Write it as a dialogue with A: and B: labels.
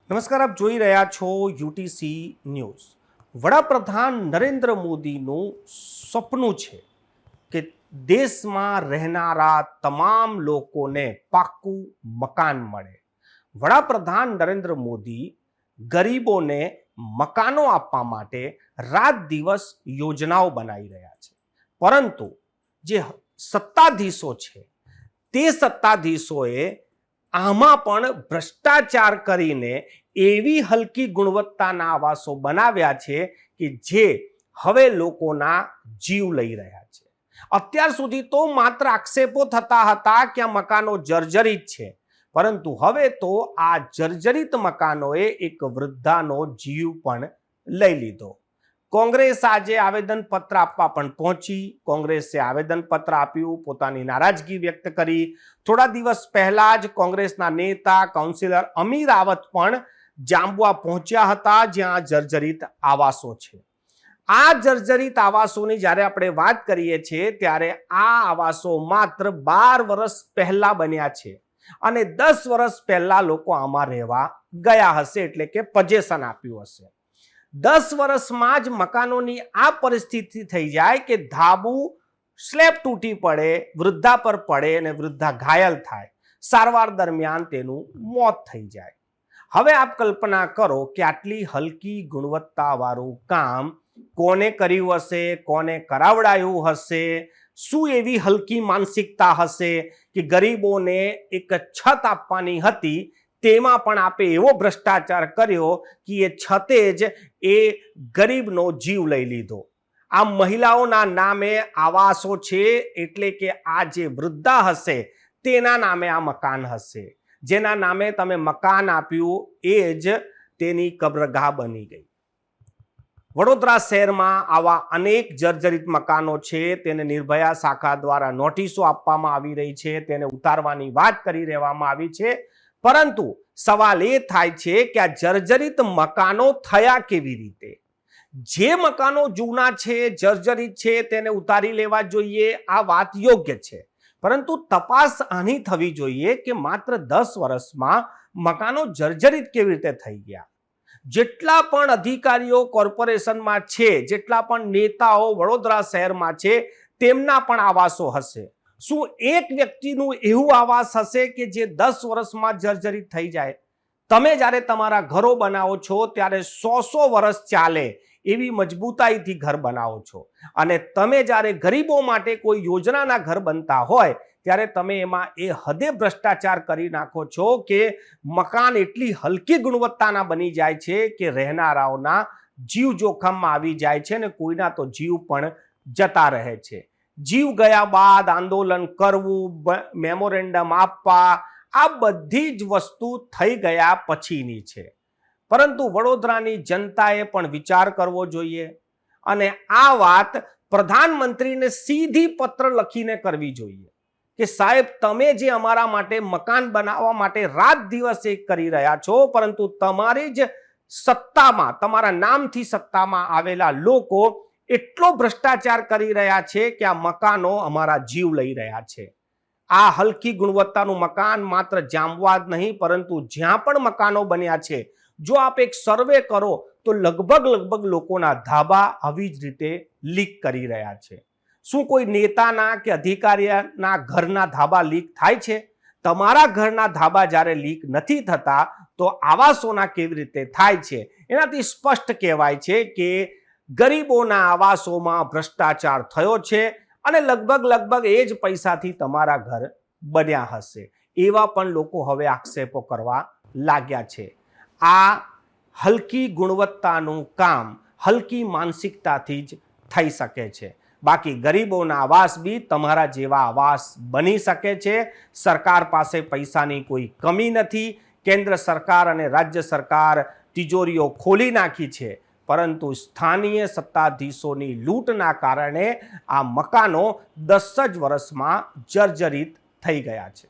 A: નમસ્કાર, આપ જોઈ રહ્યા છો યુટીસી ન્યૂઝ। વડાપ્રધાન નરેન્દ્ર મોદીનું સપનું છે કે દેશમાં રહેનારા તમામ લોકોને પાક્કું મકાન મળે। વડાપ્રધાન નરેન્દ્ર મોદી ગરીબોને મકાનો આપવા માટે રાત દિવસ યોજનાઓ બનાવી રહ્યા છે, પરંતુ જે સત્તાધીશો છે તે સત્તાધીશોએ આમાં પણ ભ્રષ્ટાચાર કરીને એવી હલકી ગુણવત્તાના આવાસો બનાવ્યા છે કે જે હવે લોકોના જીવ લઈ રહ્યા છે। અત્યાર સુધી તો માત્ર આક્ષેપો થતા હતા કે આ મકાનો જર્જરિત છે, પરંતુ હવે તો આ જર્જરિત મકાનોએ એક વૃદ્ધાનો જીવ પણ લઈ લીધો। કોંગ્રેસ આજે આવેદનપત્ર આપવા પણ પહોંચી। કોંગ્રેસે આવેદનપત્ર આપ્યું, પોતાની નારાજગી વ્યક્ત કરી। થોડા દિવસ પહેલા જ કોંગ્રેસના નેતા કાઉન્સિલર અમીર રાવત પણ જાંબુઆ પહોંચ્યા હતા, જ્યાં જર્જરિત આવાસો છે। આ જર્જરિત આવાસોની જ્યારે આપણે વાત કરીએ છીએ ત્યારે આ આવાસો માત્ર 12 વર્ષ પહેલા બન્યા છે અને 10 વર્ષ પહેલા લોકો આમાં રહેવા ગયા હશે, એટલે કે પજેશન આપ્યું હશે। 10 વર્ષમાં જ મકાનોની આ પરિસ્થિતિ થઈ જાય કે ધાબુ સ્લેબ તૂટી પડે, વૃદ્ધા પર પડે અને વૃદ્ધા ઘાયલ થાય, સારવાર દરમિયાન તેનું મોત થઈ જાય। હવે આપ કલ્પના કરો કે આટલી હલકી ગુણવત્તાવાળું કામ કોને કર્યું હશે, કોને કરાવડાયું હશે, શું એવી હલકી માનસિકતા હશે કે ગરીબોને એક છત આપવાની હતી તેમાં પણ આપે એવો ભ્રષ્ટાચાર કર્યો કે એ છતે જ એ ગરીબનો જીવ લઈ લીધો। આ મહિલાઓના નામે આવાસો છે, એટલે કે આ જે વૃદ્ધા હશે તેના નામે આ મકાન હશે। જેના નામે તમે મકાન આપ્યું એ જ તેની કબ્રગાહ બની ગઈ। વડોદરા શહેરમાં આવા અનેક જર્જરિત મકાનો છે, તેને નિર્ભયા શાખા દ્વારા નોટિસો આપવામાં આવી રહી છે, તેને ઉતારવાની વાત કરી રહેવામાં આવી છે, પરંતુ સવાલ એ થાય છે કે આ જર્જરિત મકાનો થયા કેવી રીતે? જે મકાનો જૂના છે, જર્જરિત છે, તેને ઉતારી લેવા જોઈએ, આ વાત યોગ્ય છે, પરંતુ તપાસ આની થવી જોઈએ કે માત્ર 10 વર્ષમાં મકાનો જર્જરિત કેવી રીતે થઈ ગયા? જેટલા પણ અધિકારીઓ કોર્પોરેશનમાં છે, જેટલા પણ નેતાઓ વડોદરા શહેરમાં છે, તેમના પણ આવાસો હશે। શું એક વ્યક્તિનું એવું આવાસ હશે કે જે 10 વર્ષમાં જર્જરિત થઈ જાય? તમે જ્યારે તમારા ઘરો બનાવો છો ત્યારે 100 વર્ષ ચાલે એવી મજબૂતાઈથી ઘર બનાવો છો, અને તમે જ્યારે ગરીબો માટે કોઈ યોજનાના ઘર બનતા હોય ત્યારે તમે એમાં એ હદે ભ્રષ્ટાચાર કરી નાખો છો કે મકાન એટલી હલકી ગુણવત્તાના બની જાય છે કે રહેનારાઓના જીવ જોખમમાં આવી જાય છે અને કોઈના તો જીવ પણ જતા રહે છે। જીવ ગયા બાદ આંદોલન કરવું, મેમોરેન્ડમ આપવા, આ બધી જ વસ્તુ થઈ ગયા પછીની છે, પરંતુ વડોદરાની જનતાએ પણ વિચાર કરવો જોઈએ અને આ વાત પ્રધાનમંત્રીને સીધી પત્ર લખીને કરવી જોઈએ કે સાહેબ, તમે જે અમારા માટે મકાન બનાવવા માટે રાત દિવસ એક કરી રહ્યા છો, પરંતુ તમારી જ સત્તામાં, તમારા નામથી સત્તામાં આવેલા લોકો એટલો ભ્રષ્ટાચાર કરી રહ્યા છે કે આ મકાનો અમારા જીવ લઈ રહ્યા છે। આ હલકી ગુણવત્તાનું મકાન માત્ર જાંબુઆ જ નહીં, પરંતુ જ્યાં પણ મકાનો બન્યા છે, જો આપ એક સર્વે કરો તો લગભગ લોકોના ધાબા આવી જ રીતે લીક કરી રહ્યા છે। શું કોઈ નેતાના કે અધિકારીના ઘરના ધાબા લીક થાય છે? તમારા ઘરના ધાબા જ્યારે લીક નથી થતા તો આવાસોના કેવી રીતે થાય છે? એનાથી સ્પષ્ટ કહેવાય છે કે ગરીબોના આવાસોમાં ભ્રષ્ટાચાર થયો છે અને લગભગ એ જ પૈસાથી તમારા ઘર બન્યા હશે, એવા પણ લોકો હવે આક્ષેપો કરવા લાગ્યા છે। આ હલકી ગુણવત્તાનું કામ હલકી માનસિકતાથી જ થઈ શકે છે, બાકી ગરીબોના આવાસ બી તમારા જેવા આવાસ બની શકે છે। સરકાર પાસે પૈસાની કોઈ કમી નથી, કેન્દ્ર સરકાર અને રાજ્ય સરકાર તિજોરીઓ ખોલી નાખી છે, પરંતુ સ્થાનીય સત્તાધીશોની લૂંટના કારણે આ મકાનો 10 જ વર્ષમાં જર્જરિત થઈ ગયા છે।